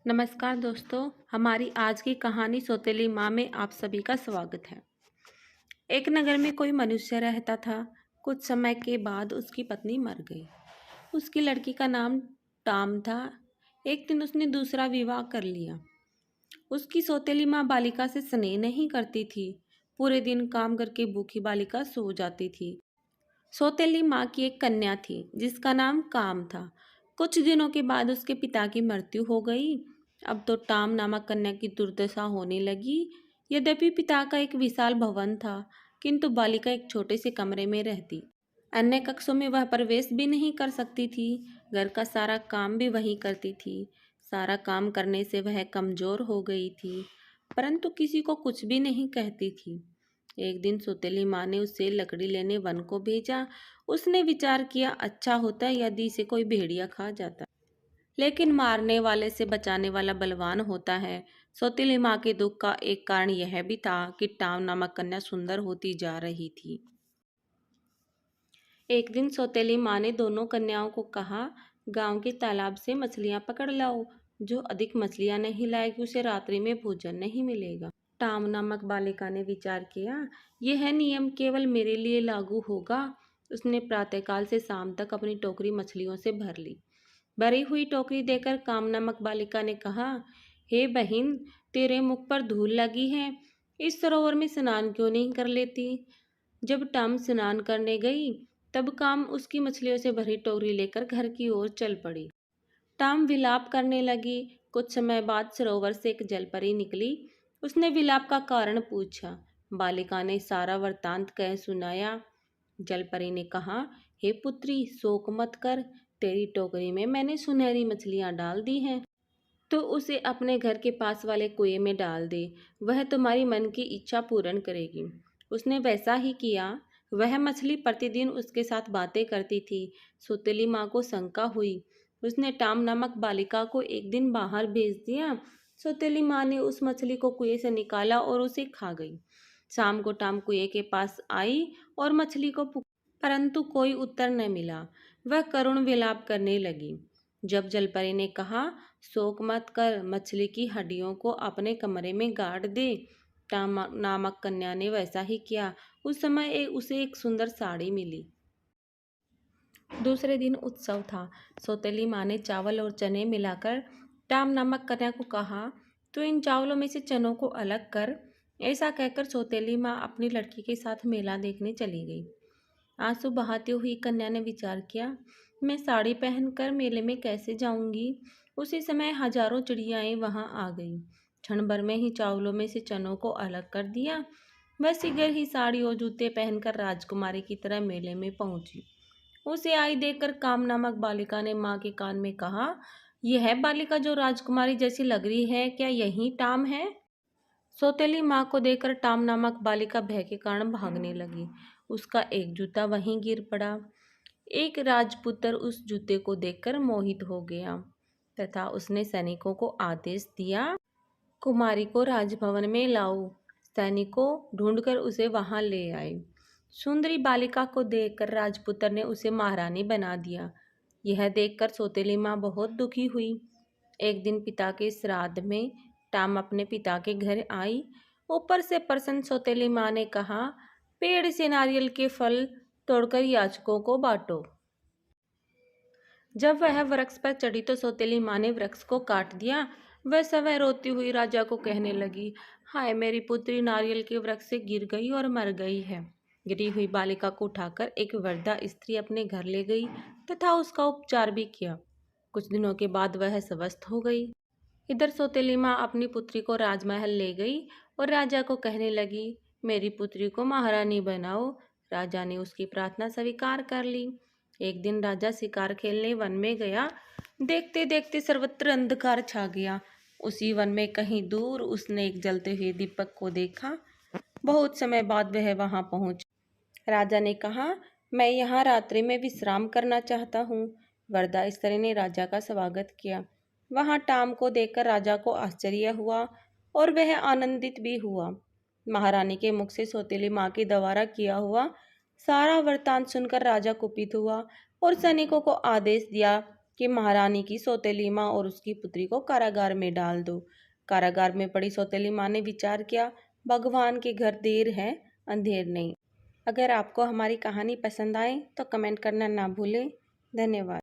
नमस्कार दोस्तों, हमारी आज की कहानी सौतेली माँ में आप सभी का स्वागत है। एक नगर में कोई मनुष्य रहता था। कुछ समय के बाद उसकी पत्नी मर गई। उसकी लड़की का नाम टाम था। एक दिन उसने दूसरा विवाह कर लिया। उसकी सौतेली माँ बालिका से स्नेह नहीं करती थी। पूरे दिन काम करके भूखी बालिका सो जाती थी। सौतेली माँ की एक कन्या थी जिसका नाम काम था। कुछ दिनों के बाद उसके पिता की मृत्यु हो गई। अब तो टाम नामक कन्या की दुर्दशा होने लगी। यद्यपि पिता का एक विशाल भवन था, किंतु बालिका एक छोटे से कमरे में रहती। अन्य कक्षों में वह प्रवेश भी नहीं कर सकती थी। घर का सारा काम भी वही करती थी। सारा काम करने से वह कमजोर हो गई थी, परंतु किसी को कुछ भी नहीं कहती थी। एक दिन सौतेली माँ ने उसे लकड़ी लेने वन को भेजा। उसने विचार किया, अच्छा होता यदि इसे कोई भेड़िया खा जाता, लेकिन मारने वाले से बचाने वाला बलवान होता है। सौतेली माँ के दुख का एक कारण यह भी था कि टाम नामक कन्या सुंदर होती जा रही थी। एक दिन सौतेली माँ ने दोनों कन्याओं को कहा, गांव के तालाब से मछलियाँ पकड़ लाओ। जो अधिक मछलियाँ नहीं लाएगी उसे रात्रि में भोजन नहीं मिलेगा। टाम नामक बालिका ने विचार किया, यह नियम केवल मेरे लिए लागू होगा। उसने प्रातःकाल से शाम तक अपनी टोकरी मछलियों से भर ली। भरी हुई टोकरी देकर काम नामक बालिका ने कहा, हे बहन, तेरे मुख पर धूल लगी है, इस सरोवर में स्नान क्यों नहीं कर लेती। जब टाम स्नान करने गई तब काम उसकी मछलियों से भरी टोकरी लेकर घर की ओर चल पड़ी। टाम विलाप करने लगी। कुछ समय बाद सरोवर से एक जलपरी निकली। उसने विलाप का कारण पूछा। बालिका ने सारा वृत्तांत कह सुनाया। जलपरी ने कहा, हे पुत्री, शोक मत कर। तेरी टोकरी में मैंने सुनहरी मछलियां डाल दी हैं, तो उसे अपने घर के पास वाले कुएं में डाल दे। वह तुम्हारी मन की इच्छा पूर्ण करेगी। उसने वैसा ही किया। वह मछली प्रतिदिन उसके साथ बातें करती थी। सौतेली माँ को शंका हुई। उसने टाम नामक बालिका को एक दिन बाहर भेज दिया। सौतेली माँ ने उस मछली को कुएं से निकाला और उसे खा गई। शाम को टाम कुएं के पास आई और मछली को परंतु कोई उत्तर न मिला। वह करुण विलाप करने लगी। जब जलपरी ने कहा, शोक मत कर, मछली की हड्डियों को अपने कमरे में गाड़ दे, टाम नामक कन्या ने वैसा ही किया। उस समय उसे एक सुंदर साड़ी मिली। दूसरे दिन उत्सव था। सौतेली माँ ने चावल और चने मिलाकर टाम नामक कन्या को कहा, तो इन चावलों में से चनों को अलग कर। ऐसा कहकर सौतेली माँ अपनी लड़की के साथ मेला देखने चली गई। आंसू बहाती हुई कन्या ने विचार किया, मैं साड़ी पहनकर मेले में कैसे जाऊंगी। उसी समय हजारों चिड़ियाएं वहां आ गईं। क्षण भर में ही चावलों में से चनों को अलग कर दिया। वह शीघ्र ही साड़ी और जूते पहनकर राजकुमारी की तरह मेले में पहुंची। उसे आई देखकर काम नामक बालिका ने माँ के कान में कहा, यह बालिका जो राजकुमारी जैसी लग रही है, क्या यही टाम है। सौतेली माँ को देखकर टाम नामक बालिका भय के कारण भागने लगी। उसका एक जूता वहीं गिर पड़ा। एक राजपुत्र उस जूते को देखकर मोहित हो गया तथा उसने सैनिकों को आदेश दिया, कुमारी को राजभवन में लाओ। सैनिकों ढूंढकर उसे वहां ले आए। सुंदरी बालिका को देखकर राजपुत्र ने उसे महारानी बना दिया। यह देखकर सौतेली माँ बहुत दुखी हुई। एक दिन पिता के श्राद्ध में टाम अपने पिता के घर आई। ऊपर से प्रसन्न सौतेली माँ ने कहा, पेड़ से नारियल के फल तोड़कर याचकों को बांटो। जब वह वृक्ष पर चढ़ी तो सौतेली माँ ने वृक्ष को काट दिया। वह समय रोती हुई राजा को कहने लगी, हाय, मेरी पुत्री नारियल के वृक्ष से गिर गई और मर गई है। गिरी हुई बालिका को उठाकर एक वृद्धा स्त्री अपने घर ले गई तथा उसका उपचार भी किया। कुछ दिनों के बाद वह स्वस्थ हो गई। इधर सौतेली माँ अपनी पुत्री को राजमहल ले गई और राजा को कहने लगी, मेरी पुत्री को महारानी बनाओ। राजा ने उसकी प्रार्थना स्वीकार कर ली। एक दिन राजा शिकार खेलने वन में गया। देखते देखते सर्वत्र अंधकार छा गया। उसी वन में कहीं दूर उसने एक जलते हुए दीपक को देखा। बहुत समय बाद वह वहां पहुंचा। राजा ने कहा, मैं यहाँ रात्रि में विश्राम करना चाहता हूँ। वरदा स्त्री ने राजा का स्वागत किया। वहां टाम को देखकर राजा को आश्चर्य हुआ और वह आनंदित भी हुआ। महारानी के मुख से सौतेली माँ के द्वारा किया हुआ सारा वृतांत सुनकर राजा कुपित हुआ और सैनिकों को आदेश दिया कि महारानी की सौतेली माँ और उसकी पुत्री को कारागार में डाल दो। कारागार में पड़ी सौतेली माँ ने विचार किया, भगवान के घर देर है अंधेर नहीं। अगर आपको हमारी कहानी पसंद आए तो कमेंट करना ना भूलें। धन्यवाद।